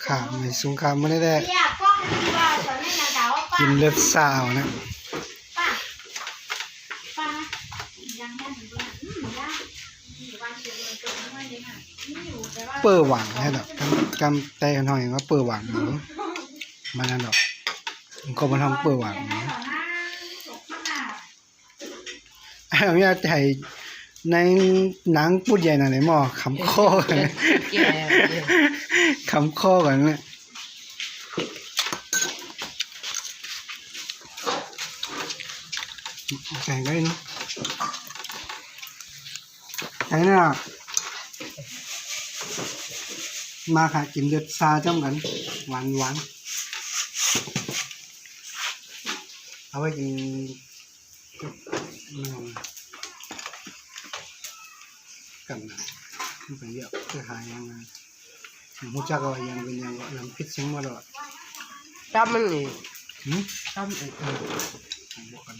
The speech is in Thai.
ข่าวในสงครามไม่ได้เรียกกล้องดีว่าสอนให้นางดาวว่าป้า กินเลือดสาวนะ ป้าป้ายังแน่นอยู่ด้วยย่าวันเสาร์เกิดไม่ได้ค่ะนี่อยู่แต่ว่า เปิดหวังให้ดอกกำแต่หน่อยว่าเปิดหวังหนูมันนั่นดอกก็มันทำเปิดหวังเนาะเอาเนี่ยใจในหนังพูดใหญ่หน่อยหม้อคำข้อกันคำข้อกันเนี่ยแข่งได้เนาะไอ้เนี่ยมาค่ะกินเลือดซาจ้ำกันหวานหวานเอาไว้กินกันนะมันเป็นเยอะคือหายังไงมูจักก็ยังเป็นยังพิษเสียงมาตลอด ตั้มมันนี่ หืม ตั้มเออ บอกกัน